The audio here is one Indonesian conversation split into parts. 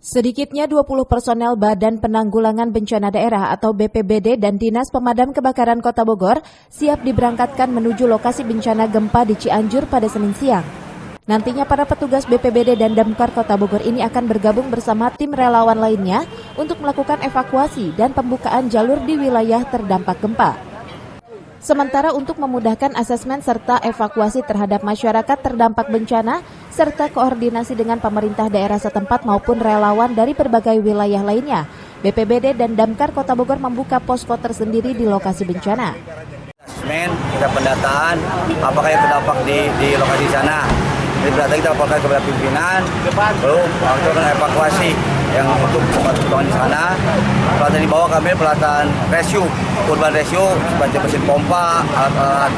Sedikitnya 20 personel Badan Penanggulangan Bencana Daerah atau BPBD dan Dinas Pemadam Kebakaran Kota Bogor siap diberangkatkan menuju lokasi bencana gempa di Cianjur pada Senin siang. Nantinya para petugas BPBD dan Damkar Kota Bogor ini akan bergabung bersama tim relawan lainnya untuk melakukan evakuasi dan pembukaan jalur di wilayah terdampak gempa. Sementara untuk memudahkan asesmen serta evakuasi terhadap masyarakat terdampak bencana, serta koordinasi dengan pemerintah daerah setempat maupun relawan dari berbagai wilayah lainnya, BPBD dan Damkar Kota Bogor membuka posko tersendiri di lokasi bencana. Asesmen, kita pendataan, apakah yang terdampak di lokasi sana. Jadi berarti kita laporkan kepada pimpinan, lalu melakukan evakuasi yang untuk tempat-tempat di sana. Pelatihan di bawah kami pelatihan rescue, urban rescue, seperti mesin pompa, alat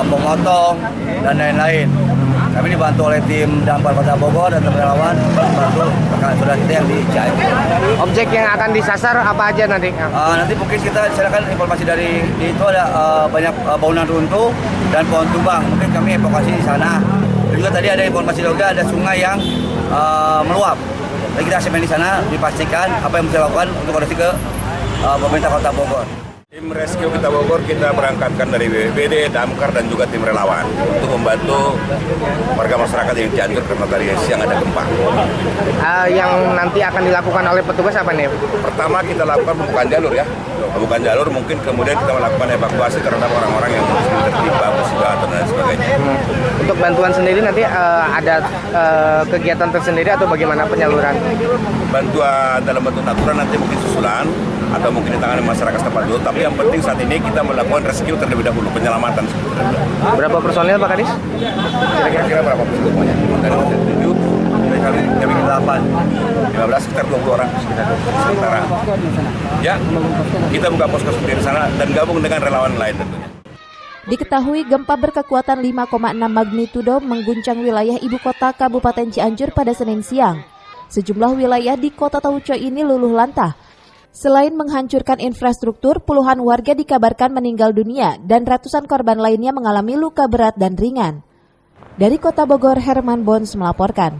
pemotong, dan lain-lain. Kami dibantu oleh tim Damkar Kota Bogor dan tim relawan, membantu rekan-rekan kita yang di Cianjur. Objek yang akan disasar apa aja nanti? Nanti mungkin kita silakan informasi dari itu ada banyak bangunan runtuh dan pohon tumbang. Mungkin kami evakuasi di sana. Dan juga tadi ada informasi juga ada sungai yang meluap. Jadi kita asesmen di sana dipastikan apa yang bisa dilakukan untuk koordinasi ke pemerintah Kota Bogor. Tim rescue Kota Bogor kita berangkatkan dari BPBD, Damkar dan juga tim relawan untuk membantu warga masyarakat yang Cianjur karena tadi siang ada gempa. Yang nanti akan dilakukan oleh petugas apa nih? Pertama kita lakukan pembukaan jalur ya, pembukaan jalur mungkin kemudian kita melakukan evakuasi terhadap orang-orang yang tertimpa musibah dan lain sebagainya. Untuk bantuan sendiri nanti ada kegiatan tersendiri atau bagaimana penyaluran? Bantuan dalam bentuk natural nanti mungkin susulan atau mungkin ditangani masyarakat setempat dulu, tapi yang penting saat ini kita melakukan rescue terlebih dahulu, penyelamatan. Berapa personil Pak Kadis? Kira-kira berapa personil semuanya? Dari 7, kami 8, 15 sekitar 20 orang sementara. Ya, kita buka posko sendiri di sana dan gabung dengan relawan lain tentunya. Diketahui gempa berkekuatan 5,6 magnitudo mengguncang wilayah ibu kota Kabupaten Cianjur pada Senin siang. Sejumlah wilayah di kota Tauco ini luluh lantah. Selain menghancurkan infrastruktur, puluhan warga dikabarkan meninggal dunia dan ratusan korban lainnya mengalami luka berat dan ringan. Dari Kota Bogor, Herman Bons melaporkan.